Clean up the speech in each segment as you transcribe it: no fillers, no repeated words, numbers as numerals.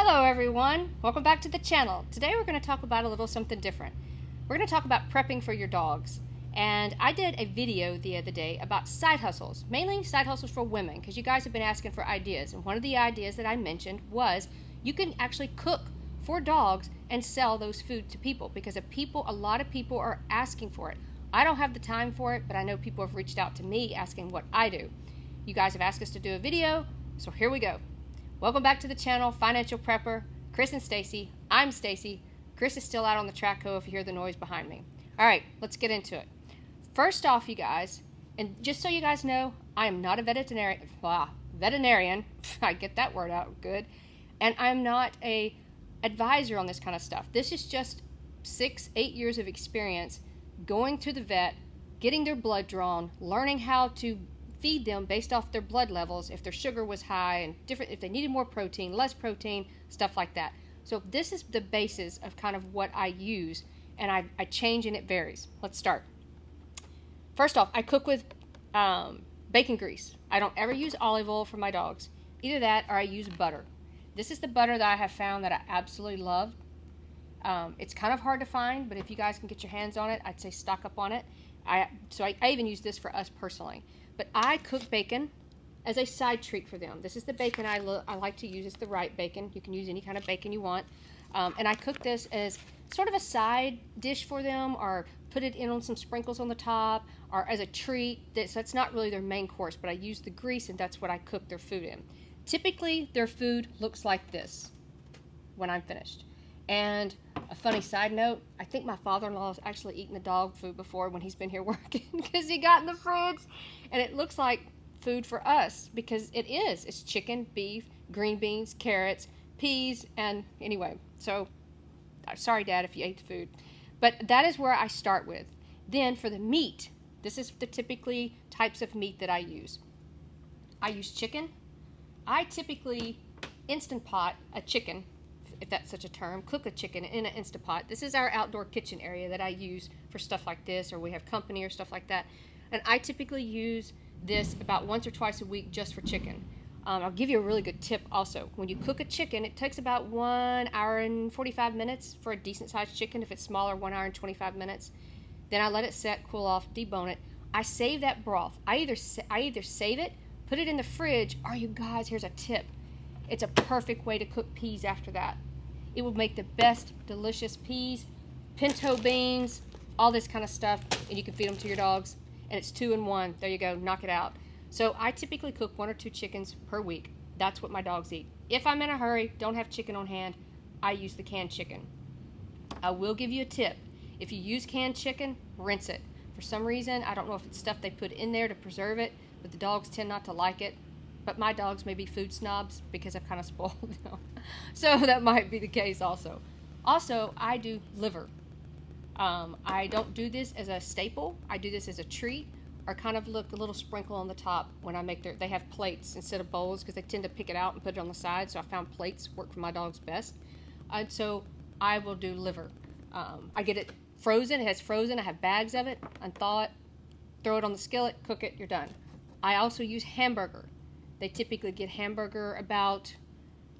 Hello everyone, welcome back to the channel. Today we're going to talk about a little something different. We're going to talk about prepping for your dogs. And I did a video the other day about side hustles, mainly side hustles for women, because you guys have been asking for ideas. And one of the ideas that I mentioned was you can actually cook for dogs and sell those food to people, because a lot of people are asking for it. I don't have the time for it, but I know people have reached out to me asking what I do. You guys have asked us to do a video, so here we go. Welcome back to the channel, Financial Prepper, Chris and Stacey. I'm Stacey. Chris is still out on the track if you hear the noise behind me. All right, let's get into it. First off, you guys, and just so you guys know, I am not a veterinarian. I get that word out good. And I'm not a advisor on this kind of stuff. This is just 6-8 years of experience going to the vet, getting their blood drawn, learning how to feed them based off their blood levels, if their sugar was high and different, if they needed more protein, less protein, stuff like that. So this is the basis of kind of what I use, and I change and it varies. Let's start. First off, I cook with bacon grease. I don't ever use olive oil for my dogs. Either that or I use butter. This is the butter that I have found that I absolutely love. It's kind of hard to find, but if you guys can get your hands on it, I'd say stock up on it. I even use this for us personally. But I cook bacon as a side treat for them. This is the bacon I like to use. It's the right bacon. You can use any kind of bacon you want. And I cook this as sort of a side dish for them, or put it in on some sprinkles on the top, or as a treat. So that's not really their main course, but I use the grease, and that's what I cook their food in. Typically, their food looks like this when I'm finished. And a funny side note, I think my father-in-law has actually eaten the dog food before when he's been here working, because he got in the fridge and it looks like food for us, because it is. It's chicken, beef, green beans, carrots, peas, and anyway. So, sorry Dad if you ate the food. But that is where I start with. Then for the meat, this is the typically types of meat that I use. I use chicken. I typically Instant Pot a chicken, if that's such a term, cook a chicken in an Instant Pot. This is our outdoor kitchen area that I use for stuff like this, or we have company or stuff like that. And I typically use this about once or twice a week just for chicken. I'll give you a really good tip also. When you cook a chicken, it takes about 1 hour and 45 minutes for a decent sized chicken. If it's smaller, 1 hour and 25 minutes. Then I let it set, cool off, debone it. I save that broth. I either save it, put it in the fridge, or you guys, here's a tip. It's a perfect way to cook peas after that. It will make the best delicious peas, pinto beans, all this kind of stuff, and you can feed them to your dogs. And it's 2 in 1. There you go, knock it out. So I typically cook 1 or 2 chickens per week. That's what my dogs eat. If I'm in a hurry, don't have chicken on hand, I use the canned chicken. I will give you a tip. If you use canned chicken, rinse it. For some reason, I don't know if it's stuff they put in there to preserve it, but the dogs tend not to like it. But my dogs may be food snobs because I've kind of spoiled them. So that might be the case also. Also, I do liver. I don't do this as a staple. I do this as a treat, or kind of look a little sprinkle on the top when I make they have plates instead of bowls, because they tend to pick it out and put it on the side. So I found plates work for my dogs best. And so I will do liver. I get it frozen. It has frozen. I have bags of it. Unthaw it, throw it on the skillet, cook it, you're done. I also use hamburger. They typically get hamburger about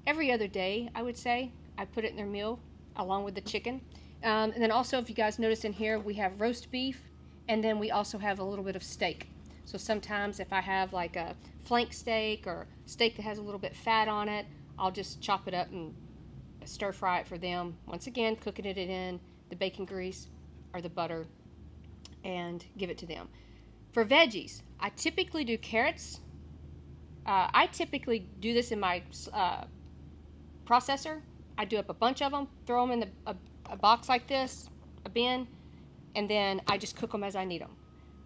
every other day, I would say. I put it in their meal along with the chicken. And then also, if you guys notice in here, we have roast beef, and then we also have a little bit of steak. So sometimes if I have like a flank steak or steak that has a little bit fat on it, I'll just chop it up and stir fry it for them. Once again, cooking it in the bacon grease or the butter and give it to them. For veggies, I typically do carrots. I typically do this in my processor. I do up a bunch of them, throw them in a box like this, a bin, and then I just cook them as I need them.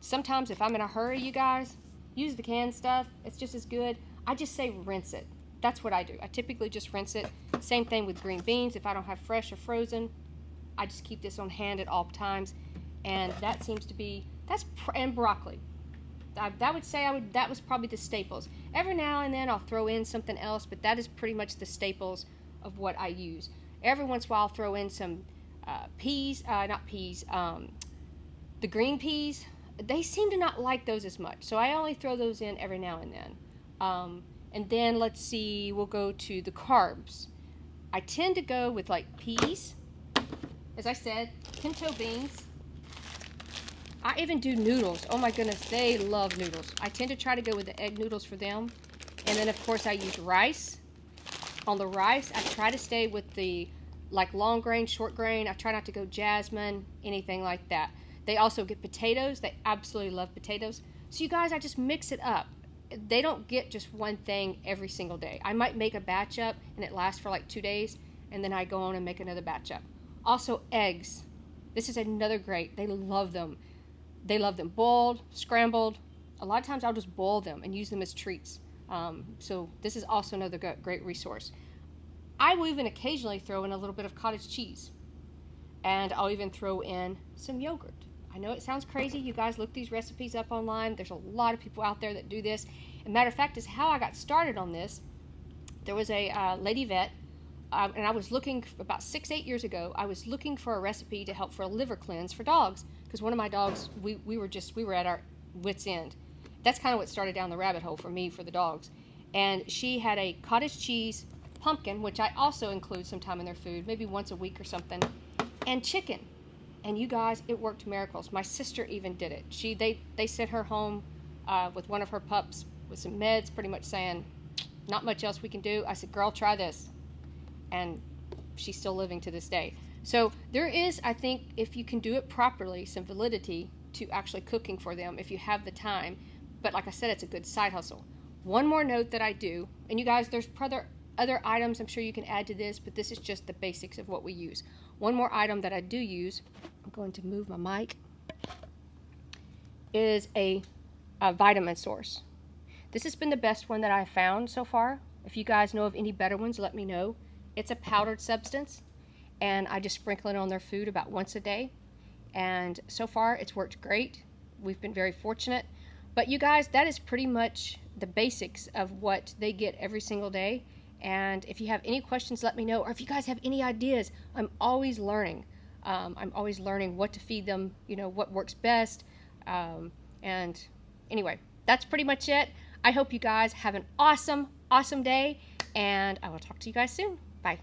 Sometimes if I'm in a hurry, you guys, use the canned stuff. It's just as good. I just say rinse it. That's what I do. I typically just rinse it. Same thing with green beans. If I don't have fresh or frozen, I just keep this on hand at all times. And that seems to be, and broccoli. That was probably the staples. Every now and then I'll throw in something else, but that is pretty much the staples of what I use. Every once in a while I'll throw in some the green peas. They seem to not like those as much, so I only throw those in every now and then. And then let's see, we'll go to the carbs. I tend to go with like peas, as I said, pinto beans. I even do noodles. Oh my goodness, they love noodles. I tend to try to go with the egg noodles for them. And then of course I use rice. On the rice, I try to stay with the like long grain, short grain. I try not to go jasmine, anything like that. They also get potatoes. They absolutely love potatoes. So you guys, I just mix it up. They don't get just one thing every single day. I might make a batch up and it lasts for like 2 days, and then I go on and make another batch up. Also eggs. This is another great. They love them. They love them boiled, scrambled. A lot of times I'll just boil them and use them as treats. So this is also another great resource. I will even occasionally throw in a little bit of cottage cheese, and I'll even throw in some yogurt. I know it sounds crazy. You guys look these recipes up online. There's a lot of people out there that do this. And matter of fact, is how I got started on this. There was a lady vet, and I was looking about 6-8 years ago. I was looking for a recipe to help for a liver cleanse for dogs, because one of my dogs, we were at our wits' end. That's kind of what started down the rabbit hole for me for the dogs. And she had a cottage cheese pumpkin, which I also include sometime in their food, maybe once a week or something, and chicken. And you guys, it worked miracles. My sister even did it. They sent her home with one of her pups with some meds, pretty much saying, not much else we can do. I said, girl, try this. And she's still living to this day. So there is, I think, if you can do it properly, some validity to actually cooking for them if you have the time. But like I said, it's a good side hustle. One more note that I do, and you guys, there's other items I'm sure you can add to this, but this is just the basics of what we use. One more item that I do use, I'm going to move my mic, is a vitamin source. This has been the best one that I've found so far. If you guys know of any better ones, let me know. It's a powdered substance, and I just sprinkle it on their food about once a day. And so far, it's worked great. We've been very fortunate. But you guys, that is pretty much the basics of what they get every single day. And if you have any questions, let me know. Or if you guys have any ideas, I'm always learning. I'm always learning what to feed them, what works best. And anyway, that's pretty much it. I hope you guys have an awesome, awesome day. And I will talk to you guys soon. Bye.